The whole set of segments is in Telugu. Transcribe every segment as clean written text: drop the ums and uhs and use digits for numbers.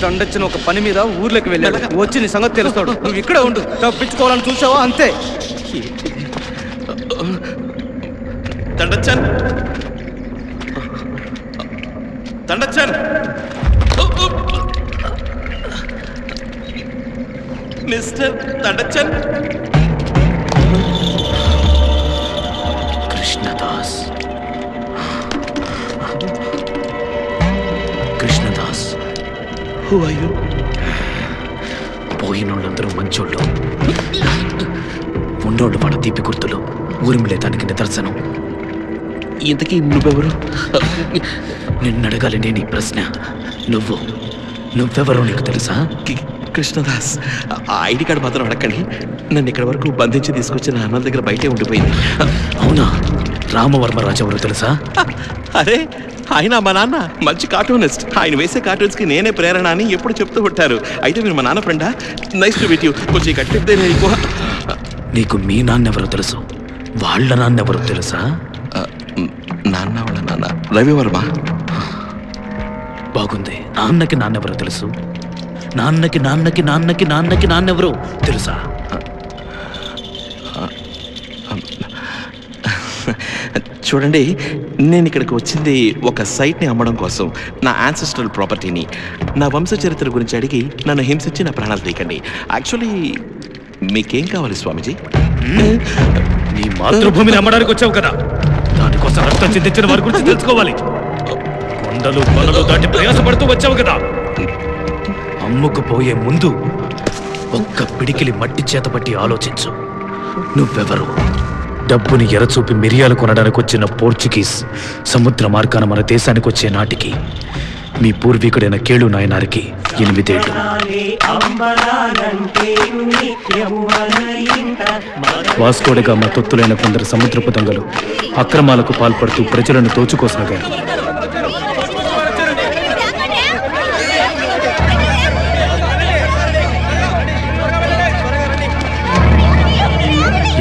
దండొచ్చిన ఒక పని మీద ఊర్లోకి వెళ్ళాడు. వచ్చి నీ సంగతి తెలుస్తాడు. నువ్వు ఇక్కడే ఉండు. తప్పించుకోవాలని చూసావా అంతే. Dandachan Dandachan mister Dandachan. Krishnadas Krishnadas who are you? పోయినోళ్ళందరూ మంచోళ్ళు, ఉండోళ్ళు వాళ్ళ తీపి గుర్తులు, ఊరిమిలే దానికి నిదర్శనం. ఇంతకీ నువ్వెవరు? నిన్నడగాలి నేను ఈ ప్రశ్న. నువ్వెవరో నీకు తెలుసా? కృష్ణదాస్. ఆ ఐడి కార్డు మాత్రం అడగండి. నన్ను ఇక్కడ వరకు బంధించి తీసుకొచ్చిన అన్నల దగ్గర బయటే ఉండిపోయింది. అవునా? రామవర్మరాజు ఎవరో తెలుసా? అరే, ఆయన మా నాన్న మంచి కార్టూనిస్ట్. ఆయన వేసే కార్టూన్స్కి నేనే ప్రేరణ అని ఎప్పుడు చెప్తూ ఉంటారు. అయితే మీరు మా నాన్న ఫ్రెండా? Nice to meet you. కొంచెం కట్టిద్దే నీకు. నీకు మీ నాన్నెవరో తెలుసు, వాళ్ళ నాన్నెవరో తెలుసా? నాన్న వాళ్ళ నాన్న రవివర్మ. బాగుంది. నాన్నకి నాన్నెవరో తెలుసు, నాన్నకి నాన్నకి నాన్నకి నాన్నకి నాన్నెవరో తెలుసా? చూడండి, నేను ఇక్కడికి వచ్చింది ఒక సైట్ని అమ్మడం కోసం. నా యాన్సెస్ట్రల్ ప్రాపర్టీని, నా వంశ చరిత్ర గురించి అడిగి నన్ను హింసించి నా ప్రాణాలు తీయకండి. యాక్చువల్లీ మీకేం కావాలి స్వామీజీ? నీ మాతృభూమిని అమ్మడానికి వచ్చావు కదా, దానికోసం రక్తం చిందించిన వారి గురించి తెలుసుకోవాలి. కొండలు కొనలు దాటి ప్రయాసపడుతూ వచ్చావు కదా, అమ్ముకుపోయే ముందు ఒక్క పిడికిలి మట్టి చేతపట్టి ఆలోచించు. నువ్వెవరు? డబ్బుని ఎరచూపి మిరియాలు కొనడానికి వచ్చిన పోర్చుగీస్ సముద్ర మార్గాన మన దేశానికి వచ్చే నాటికి మీ పూర్వీకుడైన కేళు నాయనారికి 8 ఏళ్ళు. వాస్కోడిగా మా తొత్తులైన కొందరు సముద్రపు దొంగలు అక్రమాలకు పాల్పడుతూ ప్రజలను దోచుకోసాగారు.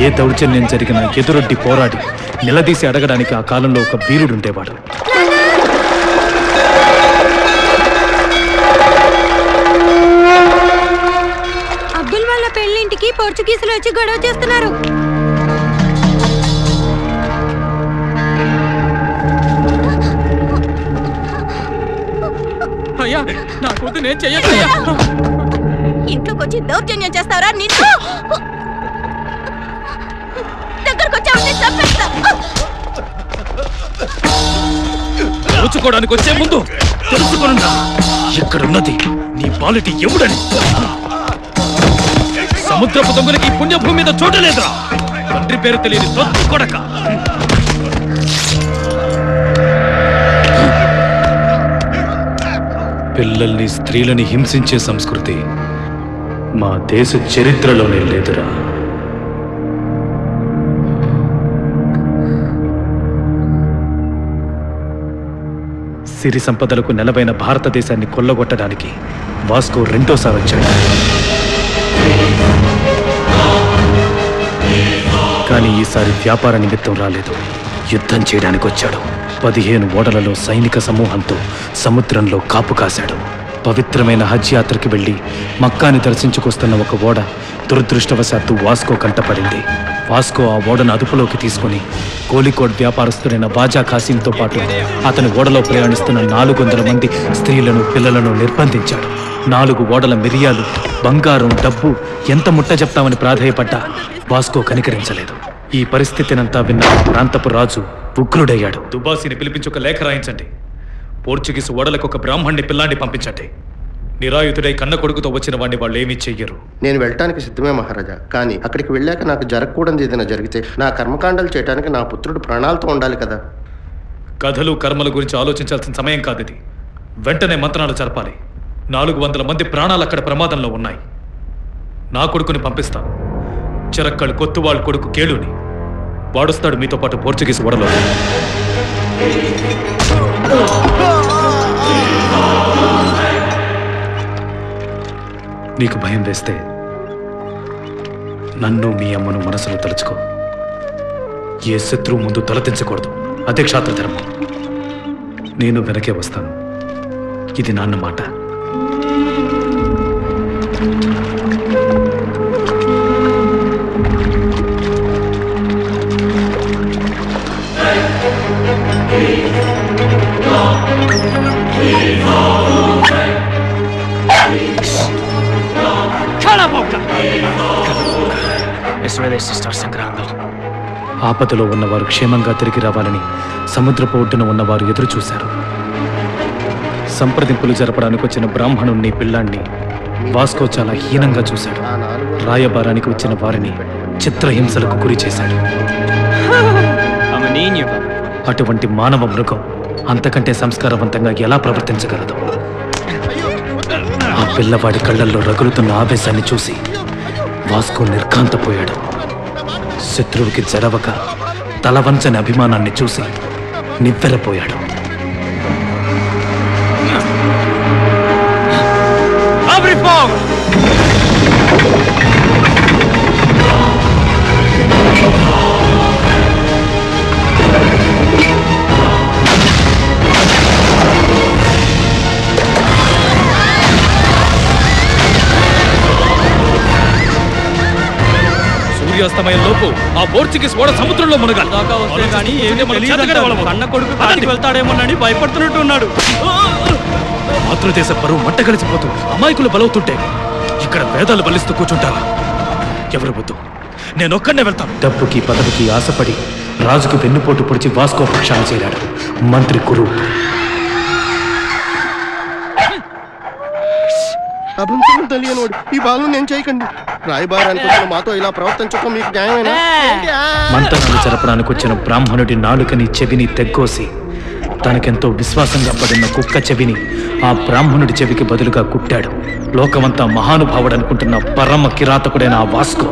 ఏ దౌర్జన్యం జరిగినా ఎదురొడ్డి పోరాడి నిలదీసి అడగడానికి ఆ కాలంలో ఒక వీరుడుండేవాడు. అబ్దుల్ వాళ్ళ పెళ్లింటికి పోర్చుగీసులు వచ్చి గొడవ చేస్తున్నారు. అయ్యా, నా కూతురు నేను చెయ్యట్లయ్యా. ఇంట్లోకి వచ్చి దౌర్జన్యం చేస్తావరా? దోచుకోవడానికి వచ్చే ముందు తెలుసుకున్నా ఎక్కడున్నది నీ పాలిటీ ఎవడని. సముద్రపు దొంగలకి పుణ్యభూమి మీద చూడలేదురా. తండ్రి పేరు తెలియని తొత్తు కొడక. పిల్లల్ని స్త్రీలని హింసించే సంస్కృతి మా దేశ చరిత్రలోనే లేదురా. సిరి సంపదలకు నెలవైన భారతదేశాన్ని కొల్లగొట్టడానికి వాస్కో రెండోసారి వచ్చాడు. కానీ ఈసారి వ్యాపార నిమిత్తం రాలేదు, యుద్ధం చేయడానికి వచ్చాడు. 15 ఓడలలో సైనిక సమూహంతో సముద్రంలో కాపు కాశాడు. పవిత్రమైన హజ్ యాత్రకి వెళ్లి మక్కాని దర్శించుకొస్తున్న ఒక ఓడ దురదృష్టవశాత్తు వాస్కో కంటపడింది. వాస్కో ఆ ఓడను అదుపులోకి తీసుకుని కోలికోడ్ వ్యాపారస్తుడైన బాజా ఖాసీంతో పాటు అతని ఓడలో ప్రయాణిస్తున్న 400 మంది స్త్రీలను పిల్లలను నిర్బంధించాడు. 4 ఓడల మిరియాలు, బంగారం, డబ్బు ఎంత ముట్ట చెప్తామని ప్రాధేయపడ్డా వాస్కో కనికరించలేదు. ఈ పరిస్థితినంతా విన్న ప్రాంతపు రాజు ఉగ్రుడయ్యాడు. దుబాసిని పిలిపించి ఒక లేఖ రాయించండి. పోర్చుగీసు ఓడలకు ఒక బ్రాహ్మణ్ణి పిల్లాన్ని పంపించండి. నిరాయుధుడై కన్న కొడుకుతో వచ్చిన వాడిని వాళ్ళు ఏమీ చెయ్యరు. నేను వెళ్ళటానికి సిద్ధమే మహారాజా. కానీ అక్కడికి వెళ్ళాక నాకు జరగకూడదు ఏదైనా జరిగితే నా కర్మకాండాలు చేయడానికి నా పుత్రుడు ప్రాణాలతో ఉండాలి కదా. కథలు కర్మల గురించి ఆలోచించాల్సిన సమయం కాదిది. వెంటనే మంత్రాలు జరపాలి. 400 మంది ప్రాణాలు అక్కడ ప్రమాదంలో ఉన్నాయి. నా కొడుకుని పంపిస్తాను. చిరక్కళ్ళు కొత్తువాళ్ళ కొడుకు కేళుని వాడుస్తాడు మీతో పాటు పోర్చుగీస్ ఓడలో. నీకు భయం వేస్తే నన్ను మీ అమ్మను మనసులో తలుచుకో. ఏ శత్రువు ముందు తలదించకూడదు, అదే క్షాత్రధర్మం. నేను వెనకే వస్తాను. ఇది నాన్న మాట. ఆపదలో ఉన్నవారు క్షేమంగా తిరిగి రావాలని సముద్రపు ఒడ్డున ఉన్నవారు ఎదురు చూశారు. సంప్రదింపులు జరపడానికి వచ్చిన బ్రాహ్మణుణ్ణి పిల్లాన్ని వాస్కో చాలా హీనంగా చూశాడు. రాయబారానికి వచ్చిన వారిని చిత్రహింసలకు గురి చేశాడు. అటువంటి మానవ మృగం అంతకంటే సంస్కారవంతంగా ఎలా ప్రవర్తించగలదు? ఆ పిల్లవాడి కళ్ళల్లో రగులుతున్న ఆవేశాన్ని చూసి వాస్కో నిర్ఘాంతపోయాడు. శత్రువుకి జరవక తలవంచని అభిమానాన్ని చూసి నివ్వెరపోయాడు. సూర్యాస్తమయంలోపు ఆ పోర్చుగీస్ ఓడ సముద్రంలో మునగాలి. కన్న కొడుకు కాటికి వెళ్తాడేమోనని భయపడుతున్నట్టు ఉన్నాడు. మాతృదేశ పరువు మంట కలిసిపోతూ అమాయకులు బలవుతుంటే ఇక్కడ వేదాలు బలిస్తూ కూర్చుంటారా? ఎవరు వద్దు, నేనొక్కడే వెళ్తాను. డబ్బుకి పదవికి ఆశపడి రాజుకు వెన్నుపోటు పొడిచి వాస్కో పక్షాన చేరాడు మంత్రి కురు. అభంశం తెలియనివాడు ఈ బాలను నేను చేయకండి. రాయబారానికి వచ్చిన మాతో ఇలా ప్రవర్తించడం మీకు న్యాయమేనా? మంత్రాలు జరపడానికి వచ్చిన బ్రాహ్మణుడి నాలుకని చెవిని తెగ్గోసి తనకెంతో విశ్వాసంగా పడిన కుక్క చెవిని ఆ బ్రాహ్మణుడి చెవికి బదులుగా కుట్టాడు. లోకమంతా మహానుభావుడు అనుకుంటున్న పరమ కిరాతకుడైన ఆ వాస్కో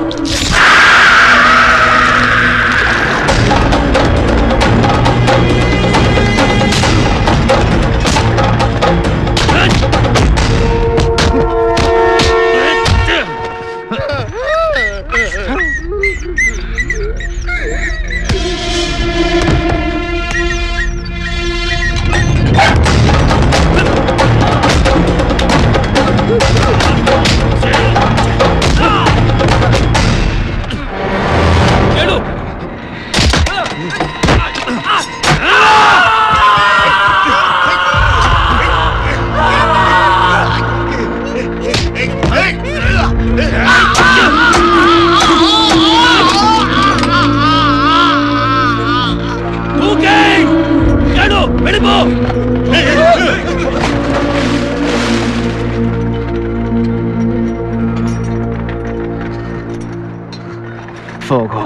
Fuoco.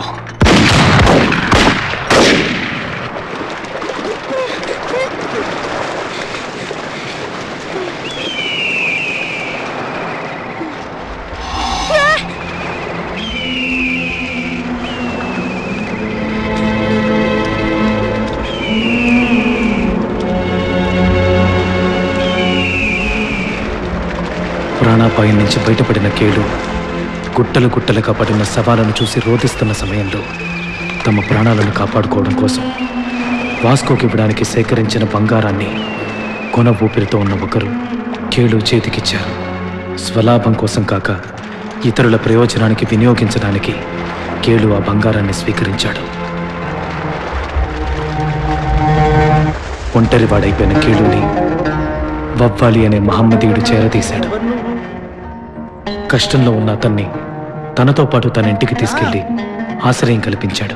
ప్రాణాపాయం నుంచి బయటపడిన కేడు గుట్టలు గుట్టలుగా పడిన శవాలను చూసి రోధిస్తున్న సమయంలో తమ ప్రాణాలను కాపాడుకోవడం కోసం వాస్కోకి ఇవ్వడానికి సేకరించిన బంగారాన్ని కొన ఊపిరితో ఉన్న ఒకరు కేడు చేతికిచ్చారు. స్వలాభం కోసం కాక ఇతరుల ప్రయోజనానికి వినియోగించడానికి కేడు ఆ బంగారాన్ని స్వీకరించాడు. ఒంటరివాడైపోయిన కేడుని వవ్వాలి అనే మహమ్మదీయుడు చేరదీశాడు. కష్టంలో ఉన్న అతన్ని తనతో పాటు తన ఇంటికి తీసుకెళ్లి ఆశ్రయం కల్పించాడు.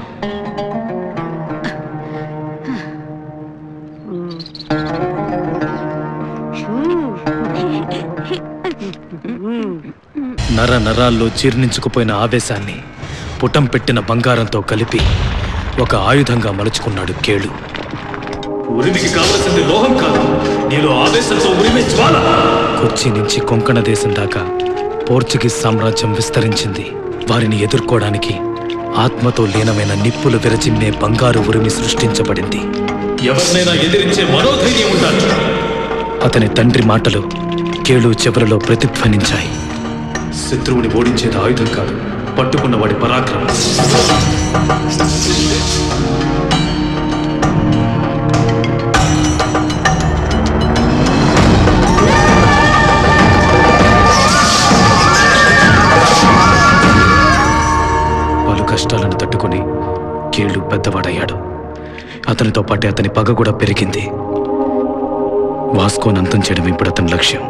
నర నరాల్లో జీర్ణించుకుపోయిన ఆవేశాన్ని పుటం పెట్టిన బంగారంతో కలిపి ఒక ఆయుధంగా మలుచుకున్నాడు కేళు. ఉరిమికి కావలసింది లోహం కాదు, నీలో ఆవేశంతో ఉరిమే జ్వాల. కొచ్చి నుంచి కొంకణ దేశం దాకా పోర్చుగీస్ సామ్రాజ్యం విస్తరించింది. వారిని ఎదుర్కోవడానికి ఆత్మతో లీనమైన నిప్పులు విరచిమ్మే బంగారు ఉరిమి సృష్టించబడింది. ఎవరినైనా ఎదిరించే మనోధైర్యం ఉండాలి. అతని తండ్రి మాటలు కేళు చెవులలో ప్రతిధ్వనించాయి. శత్రువుని ఓడించేది ఆయుధం కాదు, పట్టుకున్నవాడి పరాక్రమం. పెద్దవాడయ్యాడు. అతనితో పాటే అతని పగ కూడా పెరిగింది. వాస్కోని అంతం చేయడం ఇప్పుడు అతని లక్ష్యం.